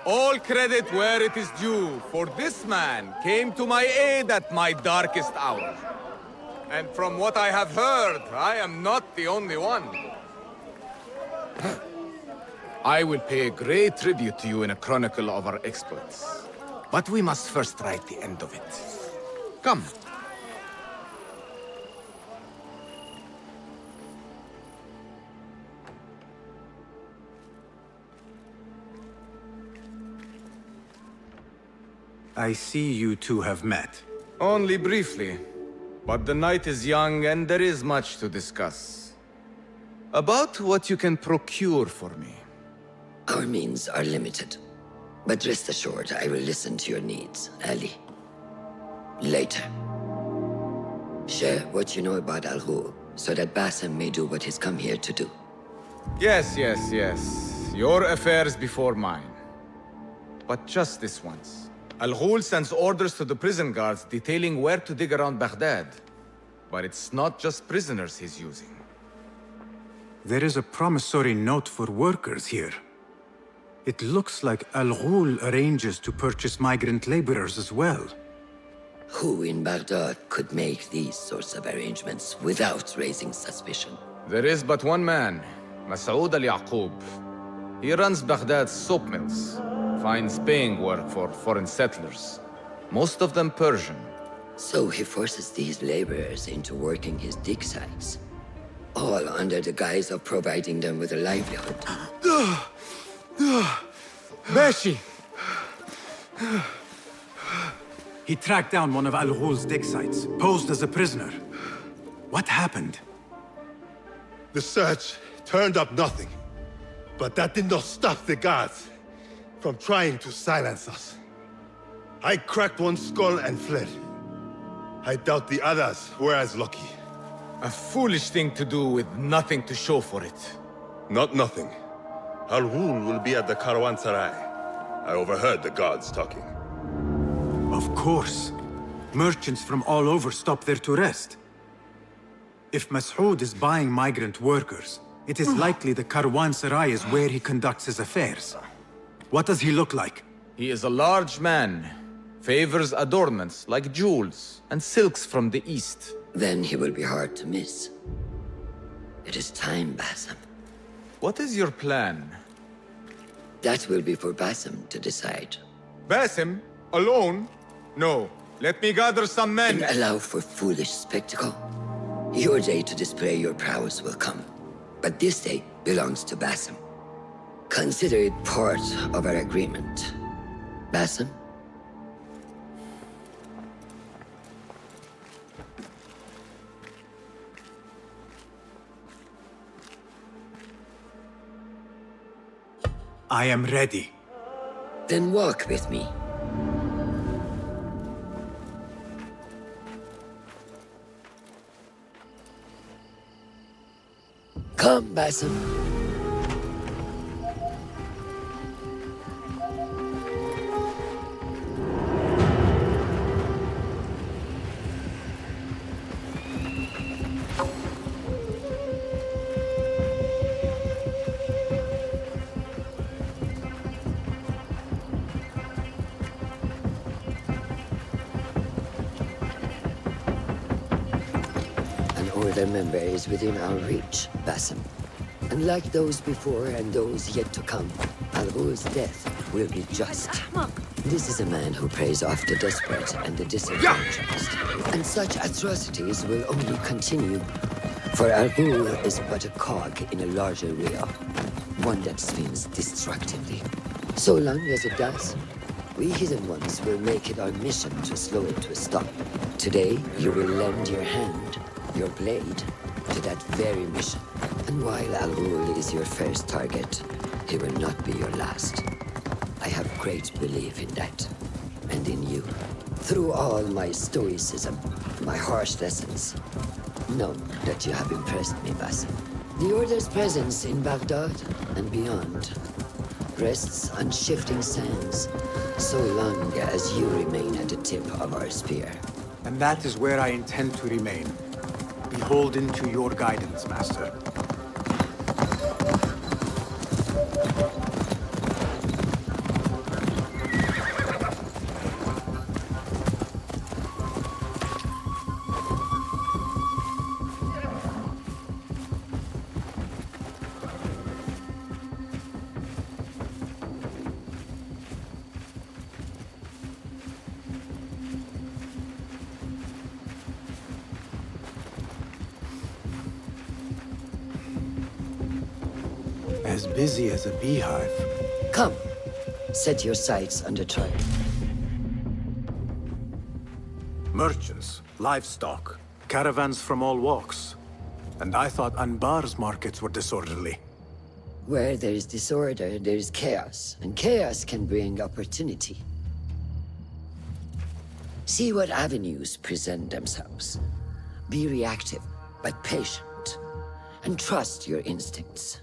All credit where it is due, for this man came to my aid at my darkest hour. And from what I have heard, I am not the only one. I will pay great tribute to you in a chronicle of our exploits. But we must first write the end of it. Come. I see you two have met. Only briefly. But the night is young and there is much to discuss. About what you can procure for me. Our means are limited. But rest assured, I will listen to your needs, Ali. Later. Share what you know about Ghul, so that Basim may do what he's come here to do. Yes. Your affairs before mine. But just this once. Ghul sends orders to the prison guards detailing where to dig around Baghdad. But it's not just prisoners he's using. There is a promissory note for workers here. It looks like Ghul arranges to purchase migrant laborers as well. Who in Baghdad could make these sorts of arrangements without raising suspicion? There is but one man, Masoud al-Yaqub. He runs Baghdad's soap mills, finds paying work for foreign settlers, most of them Persian. So he forces these laborers into working his dig sites, all under the guise of providing them with a livelihood. Bashi! He tracked down one of Ghul's dig sites, posed as a prisoner. What happened? The search turned up nothing. But that did not stop the guards from trying to silence us. I cracked one skull and fled. I doubt the others were as lucky. A foolish thing to do with nothing to show for it. Not nothing. Ghul will be at the Caravanserai. I overheard the guards talking. Of course. Merchants from all over stop there to rest. If Masoud is buying migrant workers, it is likely the Caravanserai is where he conducts his affairs. What does he look like? He is a large man. Favors adornments like jewels and silks from the east. Then he will be hard to miss. It is time, Basim. What is your plan? That will be for Basim to decide. Basim? Alone? No. Let me gather some men. And allow for foolish spectacle. Your day to display your prowess will come. But this day belongs to Basim. Consider it part of our agreement. Basim? I am ready. Then walk with me. Come, Basim. An order member is within our reach, Basim. And like those before and those yet to come, Ghul's death will be just. This is a man who preys off the desperate and the disenfranchised. And such atrocities will only continue. For Ghul is but a cog in a larger wheel, one that spins destructively. So long as it does, we Hidden Ones will make it our mission to slow it to a stop. Today, you will lend your hand, your blade, to that very mission. And while Ghul is your first target, he will not be your last. I have great belief in that, and in you. Through all my stoicism, my harsh lessons, know that you have impressed me, Basim. The Order's presence in Baghdad and beyond rests on shifting sands, so long as you remain at the tip of our spear. And that is where I intend to remain. Beholden to your guidance, Master. As busy as a beehive. Come, set your sights under trial. Merchants, livestock, caravans from all walks. And I thought Anbar's markets were disorderly. Where there is disorder, there is chaos, and chaos can bring opportunity. See what avenues present themselves. Be reactive, but patient, and trust your instincts.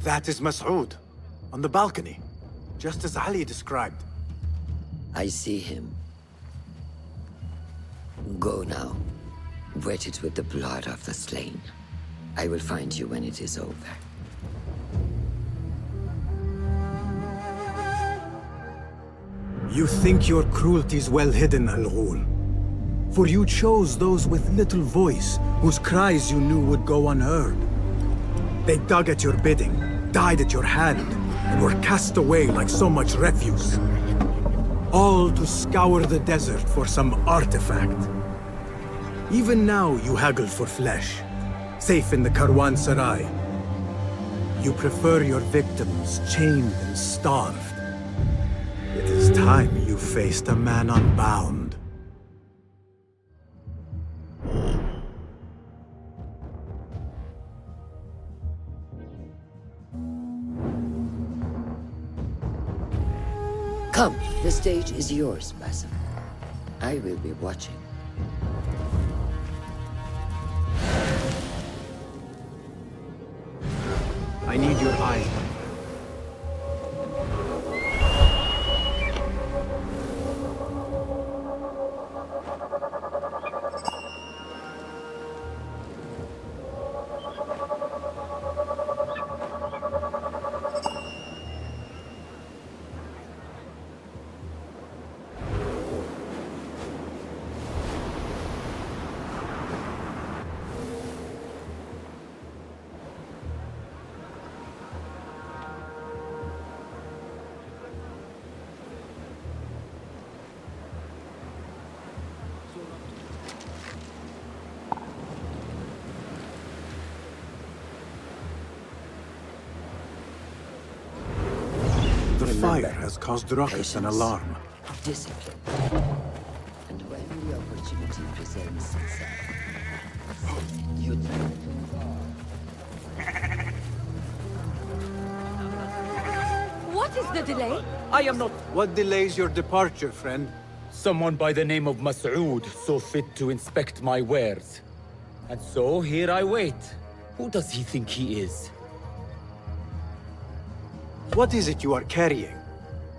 That is Mas'ud, on the balcony, just as Ali described. I see him. Go now. Wet it with the blood of the slain. I will find you when it is over. You think your cruelty is well hidden, Al-Ghul. For you chose those with little voice, whose cries you knew would go unheard. They dug at your bidding, died at your hand, and were cast away like so much refuse. All to scour the desert for some artifact. Even now you haggle for flesh, safe in the Caravanserai. You prefer your victims chained and starved. It is time you faced a man unbound. Come, the stage is yours, Basim. I will be watching. I need your eyes. The fire has caused ruckus and alarm. Discipline. And when the opportunity presents itself, you What is the delay? I am not. What delays your departure, friend? Someone by the name of Mas'ud saw fit to inspect my wares. And so here I wait. Who does he think he is? What is it you are carrying?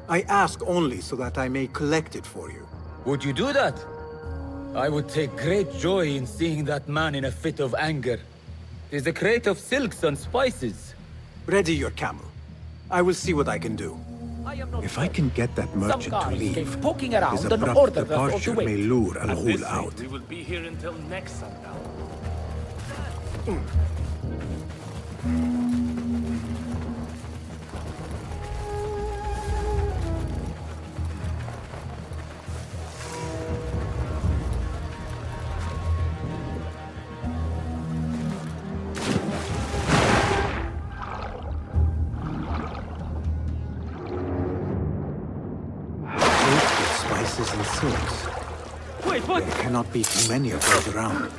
I ask only so that I may collect it for you. Would you do that? I would take great joy in seeing that man in a fit of anger. It is a crate of silks and spices. Ready your camel. I will see what I can do. I am not. If I can get that merchant to guards leave, came poking around his and abrupt ordered us all to departure wait. may lure At Al-Ghul this rate, out. we will be here until next sundown. Spices and silks. Wait, what? There cannot be too many of those around.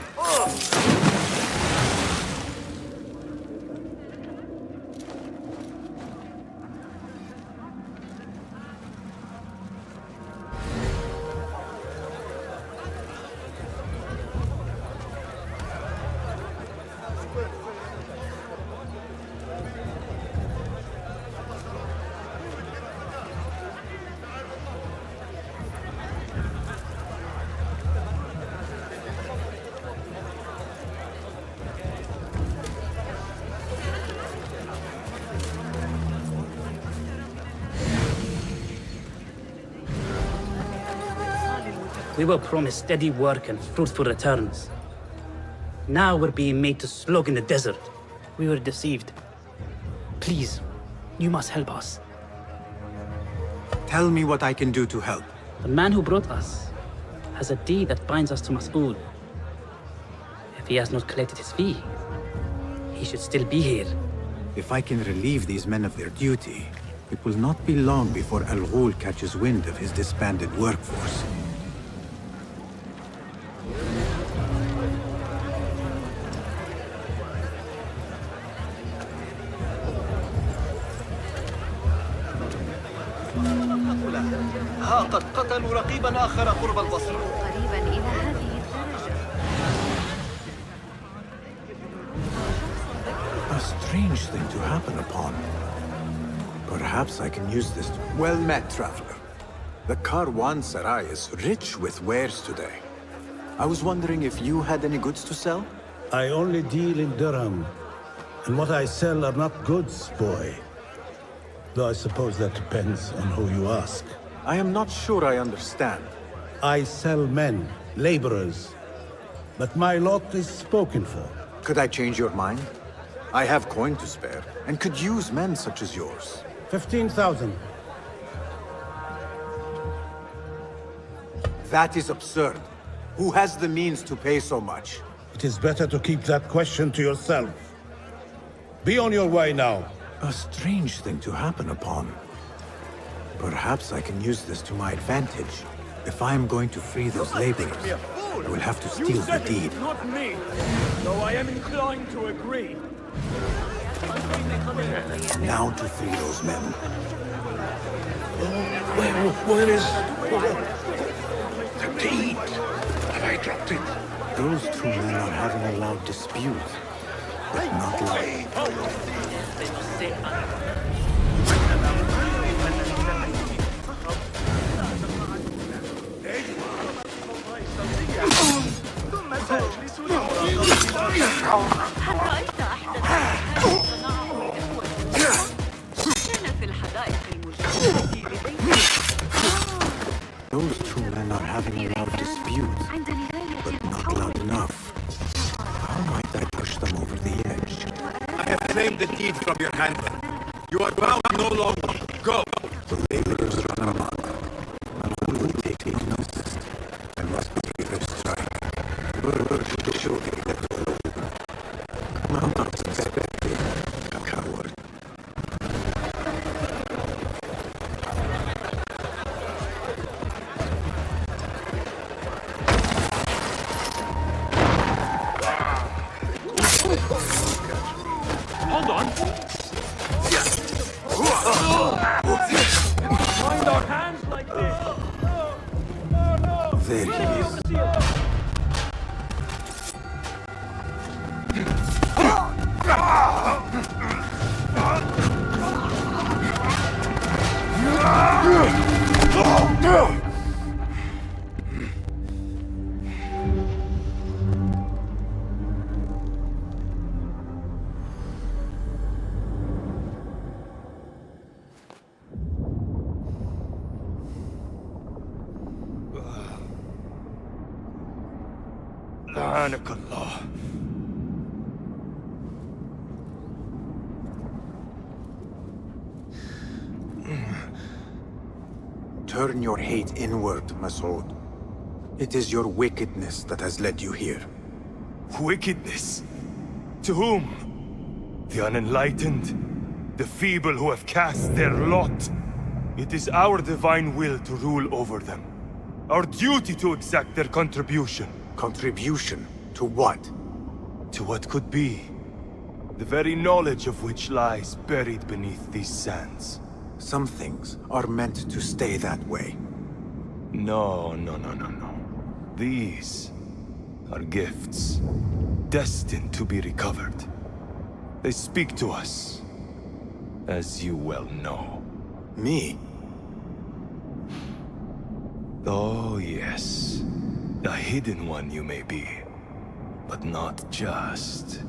We were promised steady work and fruitful returns. Now we're being made to slog in the desert. We were deceived. Please, you must help us. Tell me what I can do to help. The man who brought us has a deed that binds us to Mas'ud. If he has not collected his fee, he should still be here. If I can relieve these men of their duty, it will not be long before Ghul catches wind of his disbanded workforce. ها قد قتلوا رقيبا آخر قرب البصرة. قريبا إلى هذه الدرجة. A strange thing to happen upon. Perhaps I can use this. Well met, traveler. The Caravanserai is rich with wares today. I was wondering if you had any goods to sell? I only deal in dirham, and what I sell are not goods, boy. Though I suppose that depends on who you ask. I am not sure I understand. I sell men, laborers. But my lot is spoken for. Could I change your mind? I have coin to spare, and could use men such as yours. 15,000. That is absurd. Who has the means to pay so much? It is better to keep that question to yourself. Be on your way now. A strange thing to happen upon. Perhaps I can use this to my advantage. If I am going to free those laborers, I will have to steal the deed. Not me, though I am inclined to agree. Now to free those men. Where is... The deed! Have I dropped it? Those two men are having a loud dispute, but not loud. هل رأيت أحد صنعه كان في الحدائق المجاورة لبيتي. Those two men are having a loud dispute, but not loud enough. How might I push them over the edge? I have claimed the deed from your handler. You are bound no longer. Go! The laborers run amok. Who will take notice? I must be a strike. Surely let go. I'm not expecting a coward. Hold on. Mind our hands like this. There he is. لعنك الله. Turn your hate inward, Mas'ud. It is your wickedness that has led you here. Wickedness? To whom? The unenlightened? The feeble who have cast their lot? It is our divine will to rule over them. Our duty to exact their contribution. Contribution? To what? To what could be. The very knowledge of which lies buried beneath these sands. Some things are meant to stay that way. No. These are gifts, destined to be recovered. They speak to us, as you well know. Me? Oh, yes. A hidden one you may be, but not just.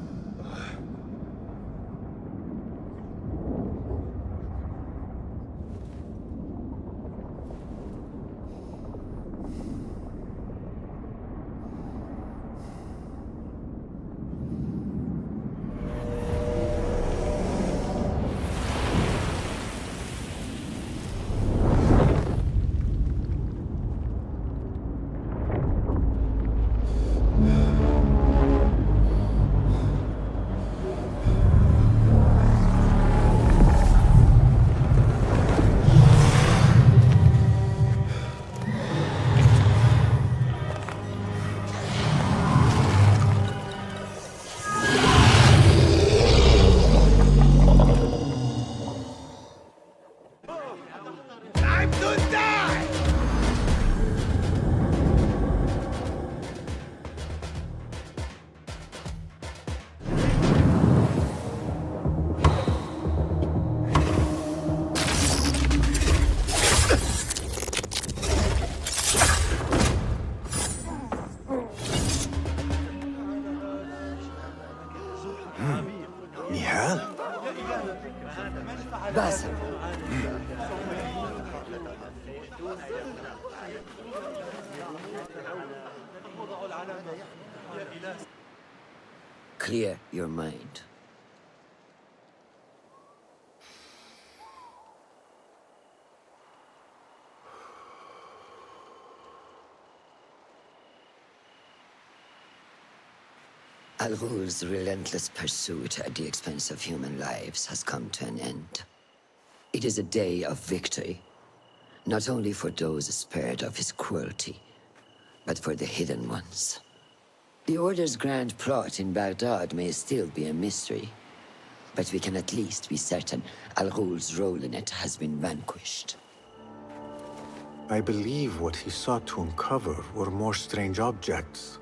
Basim. Clear your mind. Al-Ghul's relentless pursuit at the expense of human lives has come to an end. It is a day of victory, not only for those spared of his cruelty, but for the hidden ones. The Order's grand plot in Baghdad may still be a mystery, but we can at least be certain Al-Ghul's role in it has been vanquished. I believe what he sought to uncover were more strange objects,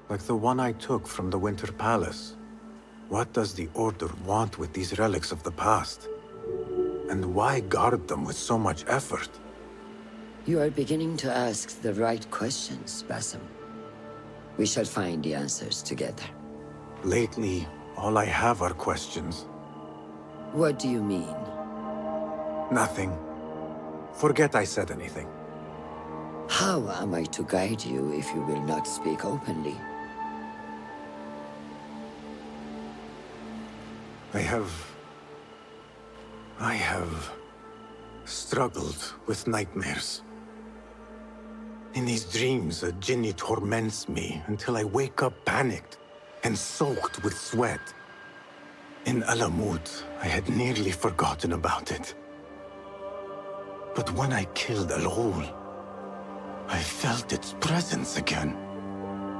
like the one I took from the Winter Palace. What does the Order want with these relics of the past? And why guard them with so much effort? You are beginning to ask the right questions, Basim. We shall find the answers together. Lately, all I have are questions. What do you mean? Nothing. Forget I said anything. How am I to guide you if you will not speak openly? I have struggled with nightmares. In these dreams, a jinni torments me until I wake up panicked and soaked with sweat. In Alamut, I had nearly forgotten about it. But when I killed Al-Ghul, I felt its presence again.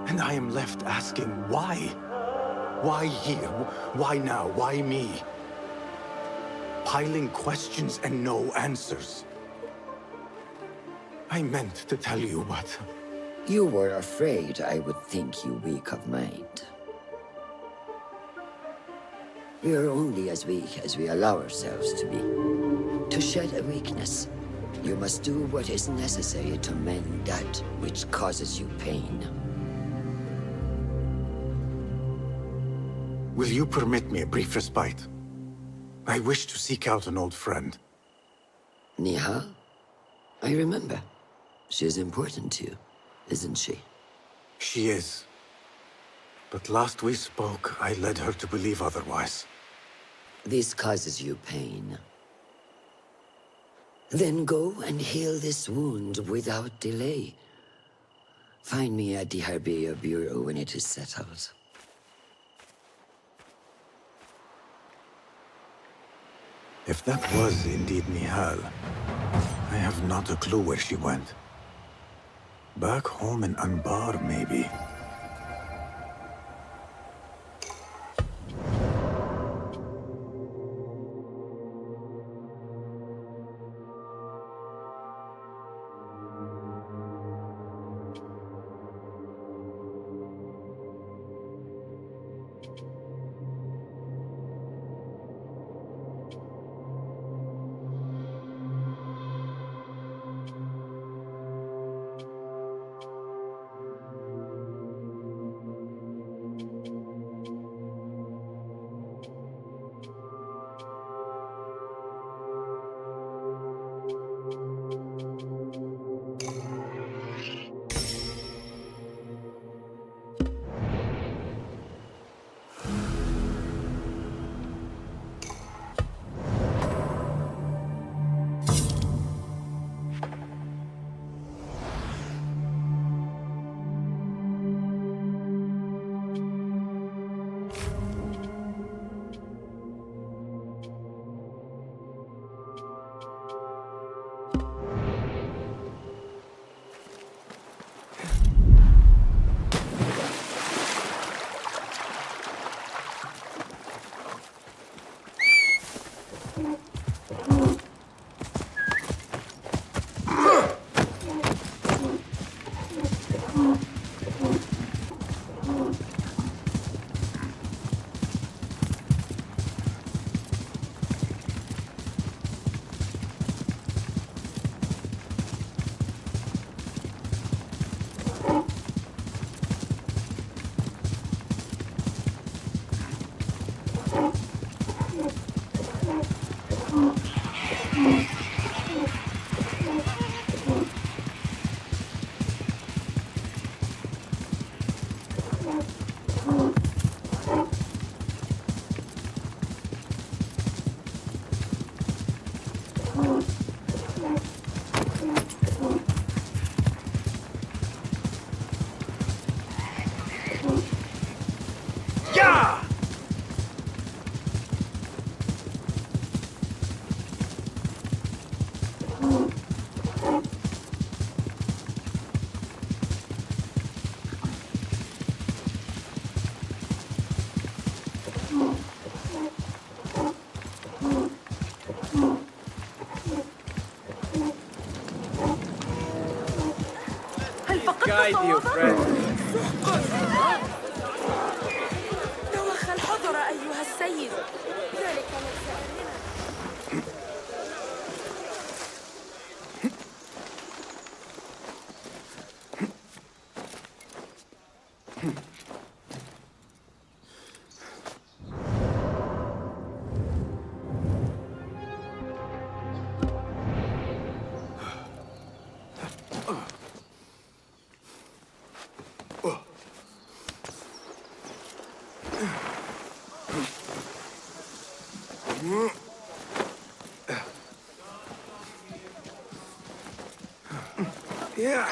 And I am left asking why? Why here? Why now? Why me? Piling questions and no answers. I meant to tell you, but... You were afraid I would think you weak of mind. We are only as weak as we allow ourselves to be. To shed a weakness, you must do what is necessary to mend that which causes you pain. Will you permit me a brief respite? I wish to seek out an old friend. Nihal? I remember. She is important to you, isn't she? She is. But last we spoke, I led her to believe otherwise. This causes you pain. Then go and heal this wound without delay. Find me at the Harbiya Bureau when it is settled. If that was indeed Nihal, I have not a clue where she went. Back home in Anbar, maybe. هل فقدت صوابك؟ دوخ الحضر أيها السيد. ذلك ليس آمنا. Yeah.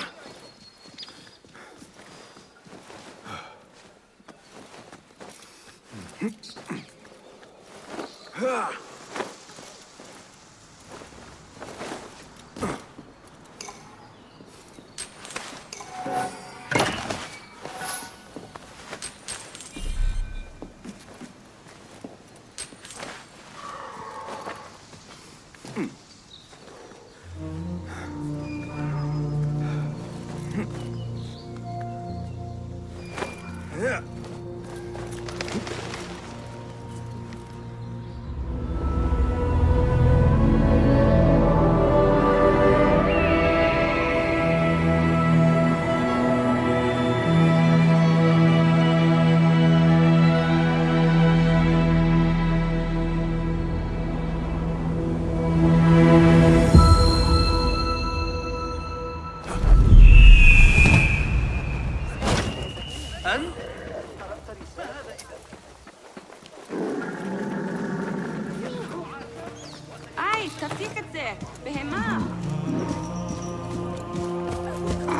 أي تفيك الزيت بهما.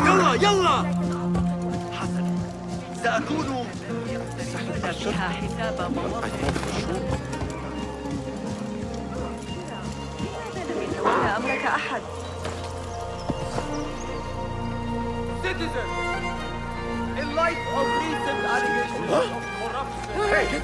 يلا يلا. حسنا، سأكون بها حساب مواقع. لماذا لم يتولى أمرك أحد؟ Citizens, in light of recent allegations of corruption,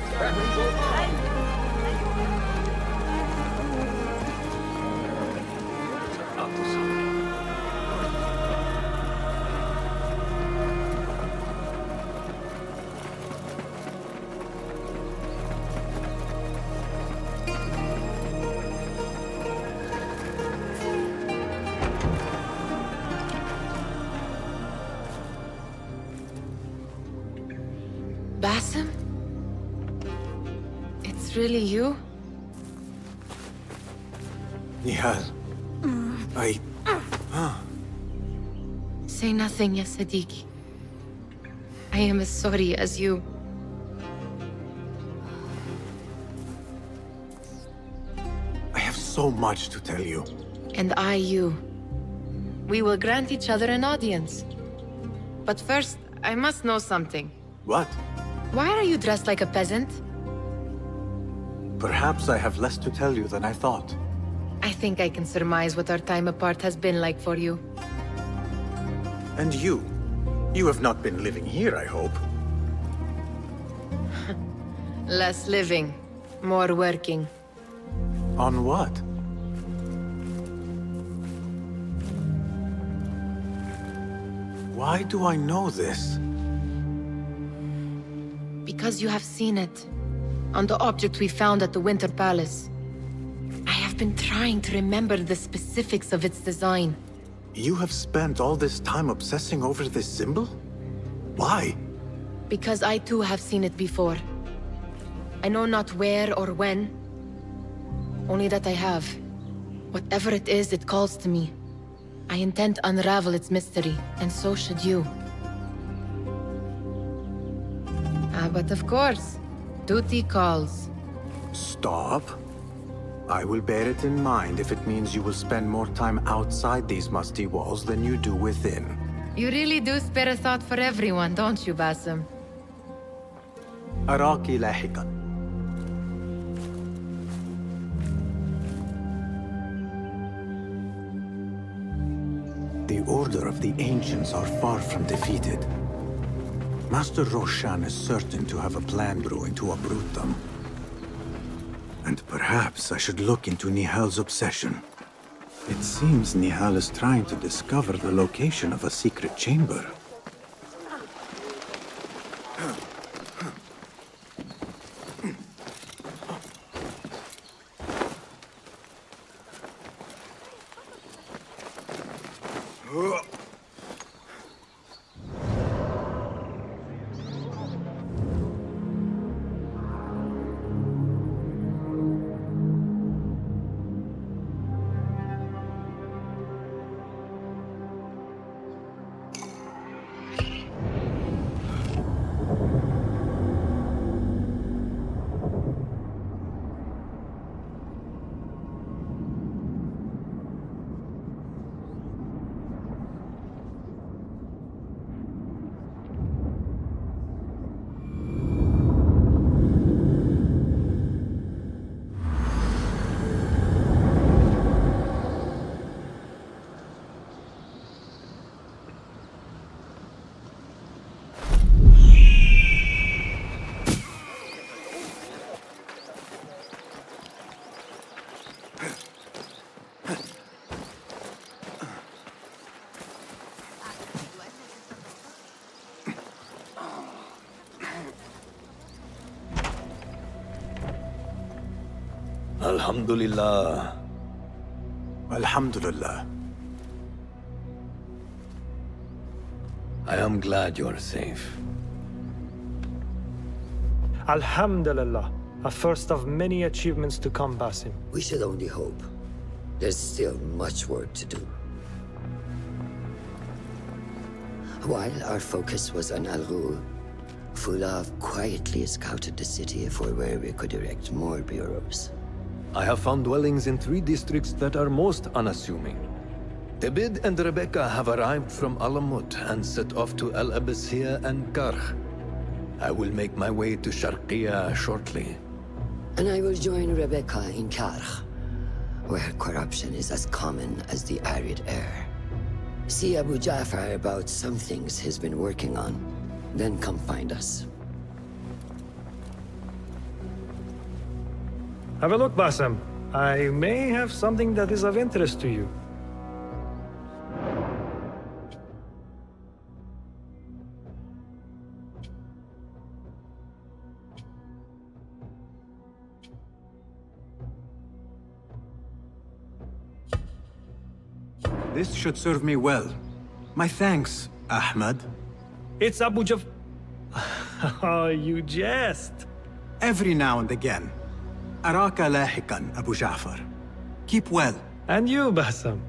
Basim? It's really you? Nihal. Say nothing, ya Sadiqi. I am as sorry as you. I have so much to tell you. And I you. We will grant each other an audience. But first, I must know something. What? Why are you dressed like a peasant? Perhaps I have less to tell you than I thought. I think I can surmise what our time apart has been like for you. And you? You have not been living here, I hope. Less living, more working. On what? Why do I know this? Because you have seen it. On the object we found at the Winter Palace. I have been trying to remember the specifics of its design. You have spent all this time obsessing over this symbol? Why? Because I too have seen it before. I know not where or when, Only that I have. Whatever it is, it calls to me. I intend to unravel its mystery, and so should you. But of course, duty calls. Stop. I will bear it in mind if it means you will spend more time outside these musty walls than you do within. You really do spare a thought for everyone, don't you, Basim? أراك لاحقاً. The Order of the Ancients are far from defeated. Master Roshan is certain to have a plan brewing to uproot them. And perhaps I should look into Nihal's obsession. It seems Nihal is trying to discover the location of a secret chamber. Alhamdulillah. Alhamdulillah. I am glad you're safe. Alhamdulillah. A first of many achievements to come, Basim. We should only hope. There's still much work to do. While our focus was on Ghul, Fulav quietly scouted the city for where we could erect more bureaus. I have found dwellings in 3 districts that are most unassuming. Tebid and Rebecca have arrived from Alamut and set off to El Abyssiya and Karh. I will make my way to Sharqiya shortly. And I will join Rebecca in Karh, where corruption is as common as the arid air. See Abu Ja'far about some things he's been working on, then come find us. Have a look, Basim. I may have something that is of interest to you. This should serve me well. My thanks, Ahmad. It's Abu Jaf... Oh, you jest. Every now and again. Araka lahikan, Abu Ja'far. Keep well. And you, Basim.